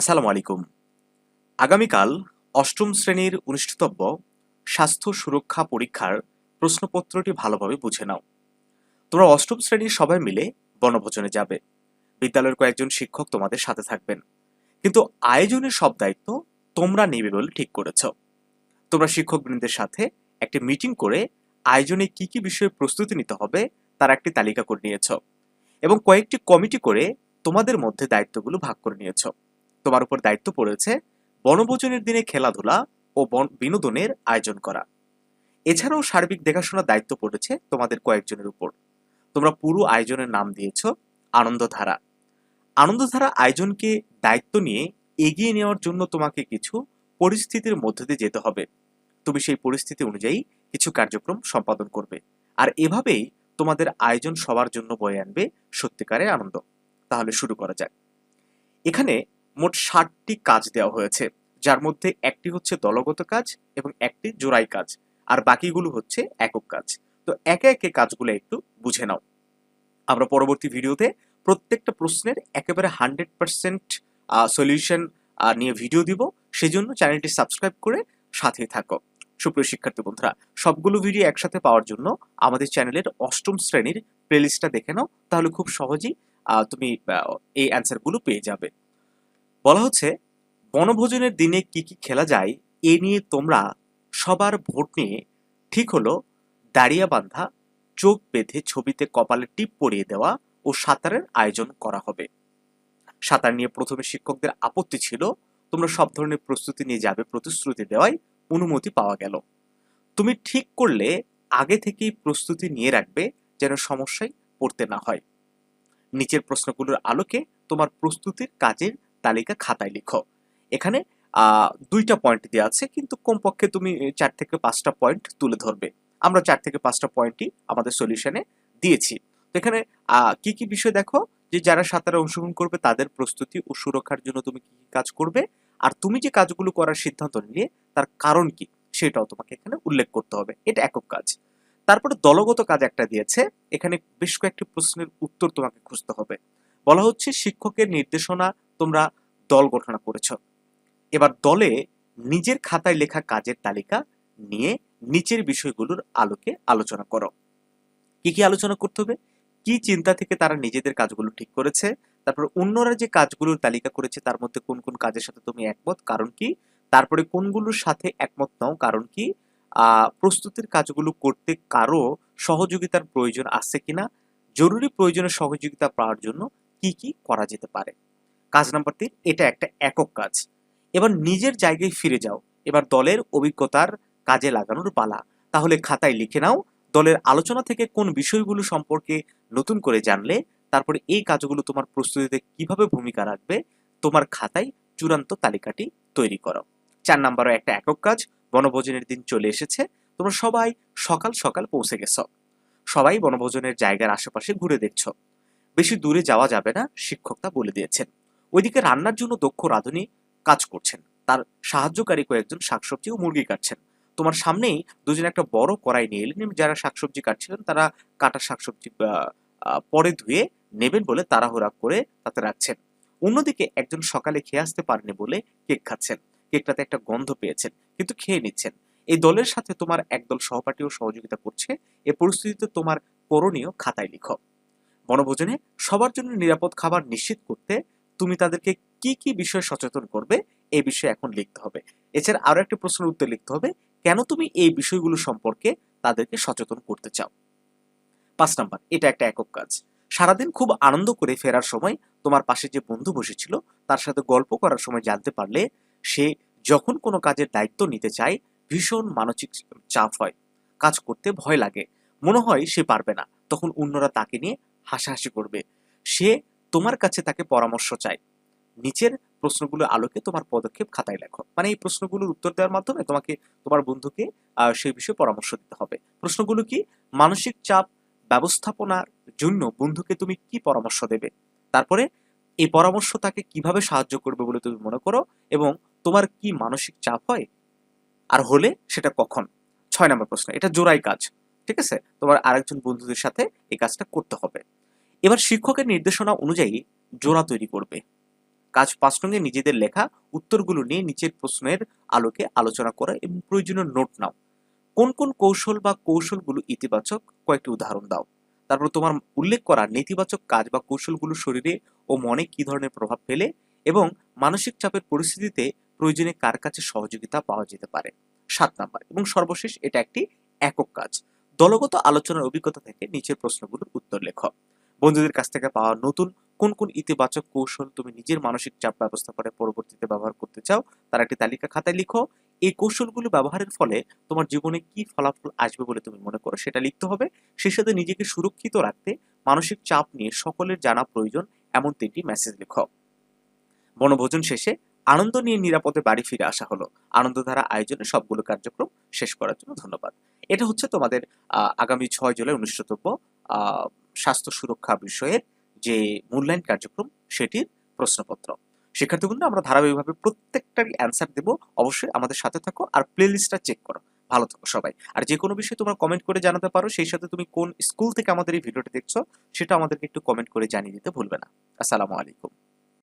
আসসালামু আলাইকুম। আগামীকাল অষ্টম শ্রেণীর অনুষ্ঠিতব্য স্বাস্থ্য সুরক্ষা পরীক্ষার প্রশ্নপত্রটি ভালোভাবে বুঝে নাও। তোমরা অষ্টম শ্রেণীর সবাই মিলে বনভোজনে যাবে। বিদ্যালয়ের কয়েকজন শিক্ষক তোমাদের সাথে থাকবেন, কিন্তু আয়োজনের সব দায়িত্ব তোমরা নেবে বলে ঠিক করেছ। তোমরা শিক্ষকবৃন্দের সাথে একটি মিটিং করে আয়োজনে কি কি বিষয়ে প্রস্তুতি নিতে হবে তার একটি তালিকা করে নিয়েছ এবং কয়েকটি কমিটি করে তোমাদের মধ্যে দায়িত্বগুলো ভাগ করে নিয়েছ। তোমার উপর দায়িত্ব পড়েছে বনভোজনের দিনে খেলাধুলা ও বিনোদনের আয়োজন করা। এছাড়াও সার্বিক দেখাশোনার দায়িত্ব পড়েছে তোমাদের কয়েকজনের উপর। তোমরা পুরো আয়োজনের নাম দিয়েছ আনন্দধারা। আনন্দধারা আয়োজনকে দায়িত্ব নিয়ে এগিয়ে নেওয়ার জন্য তোমাকে কিছু পরিস্থিতির মধ্যে দিয়ে যেতে হবে। তুমি সেই পরিস্থিতি অনুযায়ী কিছু কার্যক্রম সম্পাদন করবে, আর এভাবেই তোমাদের আয়োজন সবার জন্য বয়ে আনবে সত্যিকারের আনন্দ। তাহলে শুরু করা যাক। এখানে মোট 60টি কাজ দেওয়া হয়েছে, যার মধ্যে একটি হচ্ছে দলগত কাজ এবং একটি জোড়াই কাজ, আর বাকিগুলো হচ্ছে একক কাজ। তো একে একে কাজগুলো একটু বুঝে নাও। আমরা পরবর্তী ভিডিওতে প্রত্যেকটা প্রশ্নের একেবারে 100% সলিউশন নিয়ে ভিডিও দিব। সেজন্য চ্যানেলটি সাবস্ক্রাইব করে সাথেই থাকো। সুপ্রিয় শিক্ষার্থী বন্ধুরা, সবগুলো ভিডিও একসাথে পাওয়ার জন্য আমাদের চ্যানেলের অষ্টম শ্রেণীর প্লেলিস্টটা দেখে নাও, তাহলে খুব সহজেই তুমি এই অ্যান্সারগুলো পেয়ে যাবে। বলা হচ্ছে বনভোজনের দিনে কি কি খেলা যায় এ নিয়ে তোমরা সবার ভোট নিয়ে ঠিক হলো দাঁড়িয়া বান্ধা, চোখ বেঁধে ছবিতে কপালে টিপ পরিয়ে দেওয়া ও সাঁতারের আয়োজন করা হবে। সাঁতার নিয়ে প্রথমে শিক্ষকদের আপত্তি ছিল, তোমরা সব ধরনের প্রস্তুতি নিয়ে যাবে প্রতিশ্রুতি দেওয়ায় অনুমতি পাওয়া গেল। তুমি ঠিক করলে আগে থেকেই প্রস্তুতি নিয়ে রাখবে যেন সমস্যায় পড়তে না হয়। নিচের প্রশ্নগুলোর আলোকে তোমার প্রস্তুতির কাজের তালিকা খাতায় লিখো। এখানে 2টা পয়েন্ট দেওয়া আছে, কিন্তু কমপক্ষে তুমি 4 থেকে 5টা পয়েন্ট তুলে ধরবে। আমরা 4 থেকে 5টা পয়েন্টই আমাদের সলিউশনে দিয়েছি। তো এখানে কি কি বিষয় দেখো, যে যারা সাঁতারে অংশগ্রহণ করবে তাদের প্রস্তুতি ও সুরক্ষার জন্য তুমি কি কি কাজ করবে, আর তুমি যে কাজগুলো করার সিদ্ধান্ত নিলে তার কারণ কি সেটাও তোমাকে এখানে উল্লেখ করতে হবে। এটা একক কাজ। তারপরে দলগত কাজ একটা দিয়েছে, এখানে বেশ কয়েকটি প্রশ্নের উত্তর তোমাকে খুঁজতে হবে। বলা হচ্ছে শিক্ষকের নির্দেশনা তোমরা দল গঠন করেছ। এবার দলে নিজের খাতায় লেখা কাজের তালিকা নিয়ে নিচের বিষয়গুলোর আলোকে আলোচনা করো। কি কি আলোচনা করতে হবে, কি চিন্তা থেকে তারা নিজেদের কাজগুলো ঠিক করেছে, তারপর অন্যরা যে কাজগুলোর তালিকা করেছে তার মধ্যে কোন কোন কাজের সাথে তুমি একমত, কারণ কি, তারপরে কোনগুলোর সাথে একমত নাও, কারণ কি, প্রস্তুতির কাজগুলো করতে কারো সহযোগিতার প্রয়োজন আছে কিনা, জরুরি প্রয়োজনে সহযোগিতা পাওয়ার জন্য কি কি করা যেতে পারে। কাজ নাম্বার 3, এটা একটা একক কাজ। এবার নিজের জায়গায় ফিরে যাও। এবার দলের অভিজ্ঞতার কাজে লাগানোর পালা। তাহলে খাতায় লিখে নাও দলের আলোচনা থেকে কোন বিষয়গুলো সম্পর্কে নতুন করে জানলে, তারপরে এই কাজগুলো তোমার প্রস্তুতিতে কিভাবে ভূমিকা রাখবে, তোমার খাতায় চূড়ান্ত তালিকাটি তৈরি করো। 4 নাম্বারও একটা একক কাজ। বনভোজনের দিন চলে এসেছে, তোমরা সবাই সকাল সকাল পৌঁছে গেছ। সবাই বনভোজনের জায়গার আশেপাশে ঘুরে দেখছো। বেশি দূরে যাওয়া যাবে না, শিক্ষক তা বলে দিয়েছেন। ওইদিকে রান্নার জন্য দক্ষ রাঁধুনি কাজ করছেন, তার সাহায্যকারী কয়েকজন শাকসবজি ও মুরগি কাটছেন। তোমার সামনেই দুজন একটা বড় কড়াই নিয়ে এলেন, যারা শাকসবজি কাটছিলেন তারা কাটা শাকসবজি পরে ধুয়ে নেবেন বলে তাড়াহুড়া করে তাতে রাখছেন। অন্যদিকে একজন সকালে খেয়ে আসতে পারেনি বলে কেক খাচ্ছেন। কেকটাতে একটা গন্ধ পেয়েছেন, কিন্তু খেয়ে নিচ্ছেন। এই দলের সাথে তোমার একদল সহপাঠীও সহযোগিতা করছে। এ পরিস্থিতিতে তোমার করণীয় খাতায় লিখো। বনভোজনে সবার জন্য নিরাপদ খাবার নিশ্চিত করতে তুমি তাদেরকে কি কি বিষয়ে সচেতন করবে, এই বিষয়ে এখন লিখতে হবে। এছাড়া আরো একটা প্রশ্নের উত্তর লিখতে হবে, কেন তুমি এই বিষয়গুলো সম্পর্কে তাদেরকে সচেতন করতে চাও। 5 নাম্বার, এটা একটা একক কাজ। সারাদিন খুব আনন্দ করে ফেরার সময় তোমার পাশে যে বন্ধু বসেছিল তার সাথে গল্প করার সময় জানতে পারলে সে যখন কোনো কাজের দায়িত্ব নিতে চায় ভীষণ মানসিক চাপ হয়, কাজ করতে ভয় লাগে, মনে হয় সে পারবে না। তখন অন্যরা তাকে নিয়ে হাসাহাসি করবে, সে তোমার কাছে তাকে পরামর্শ চায়। নিচের প্রশ্নগুলোর আলোকে তোমার পদক্ষেপ খাতায় লেখো। মানে এই প্রশ্নগুলোর উত্তর দেওয়ার মাধ্যমে তোমাকে তোমার বন্ধুকে সেই বিষয়ে পরামর্শ দিতে হবে। প্রশ্নগুলো কি, মানসিক চাপ ব্যবস্থাপনার জন্য বন্ধুকে তুমি কি পরামর্শ দেবে, তারপরে এই পরামর্শ তাকে কিভাবে সাহায্য করবে বলে তুমি মনে করো, এবং তোমার কি মানসিক চাপ হয়, আর হলে সেটা কখন। 6 নম্বর প্রশ্ন, এটা জোড়াই কাজ। ঠিক আছে, তোমার আরেকজন বন্ধুদের সাথে এই কাজটা করতে হবে। এবার শিক্ষকের নির্দেশনা অনুযায়ী জোড়া তৈরি করবে। কাজ 5 নং-এ নিজেদের লেখা উত্তরগুলো নিয়ে নিচের প্রশ্নের আলোকে আলোচনা করা এবং প্রয়োজনীয় নোট নাও। কোন কোন কৌশল বা কৌশলগুলো ইতিবাচক, কয়েকটি উদাহরণ দাও। তারপর তোমার উল্লেখ করা নেতিবাচক কাজ বা কৌশলগুলো শরীরে ও মনে কি ধরনের প্রভাব ফেলে এবং মানসিক চাপের পরিস্থিতিতে প্রয়োজনে কার কাছে সহযোগিতা পাওয়া যেতে পারে। 7 নাম্বার এবং সর্বশেষ, এটা একটি একক কাজ। দলগত আলোচনার অভিজ্ঞতা থেকে নিচের প্রশ্নগুলোর উত্তর লেখো। বন্ধুদের কাছ থেকে পাওয়া নতুন কোন কোন ইতিবাচক কৌশল তুমি নিজের মানসিক চাপ ব্যবস্থাপনায় পরবর্তীতে ব্যবহার করতে চাও তার একটি তালিকা খাতায় লিখো। এই কৌশলগুলো ব্যবহারের ফলে তোমার জীবনে কি ফলাফল আসবে বলে তুমি মনে করো সেটা লিখতে হবে। সেই সাথে নিজেকে সুরক্ষিত রাখতে মানসিক চাপ নিয়ে সকলের জানা প্রয়োজন এমন 3টি মেসেজ লিখো। বনভোজন শেষে আনন্দ নিয়ে নিরাপদে বাড়ি ফিরে আসা হলো। আনন্দধারা আয়োজনে সবগুলো কার্যক্রম শেষ করার জন্য ধন্যবাদ। এটা হচ্ছে তোমাদের আগামী 6 জুলাই অনুষ্ঠিতব্য স্বাস্থ্য সুরক্ষা বিষয়ের যে মূল্যায়ন কার্যক্রম সেটির প্রশ্নপত্র। শিক্ষার্থী বন্ধু, আমরা ধারাবাহিকভাবে প্রত্যেকটারই অ্যান্সার দেবো। অবশ্যই আমাদের সাথে থাকো আর প্লে লিস্টটা চেক করো। ভালো থাকো সবাই। আর যে কোনো বিষয়ে তোমরা কমেন্ট করে জানাতে পারো। সেই সাথে তুমি কোন স্কুল থেকে আমাদের এই ভিডিওটি দেখছো সেটা আমাদেরকে একটু কমেন্ট করে জানিয়ে দিতে ভুলবে না। আসসালামু আলাইকুম।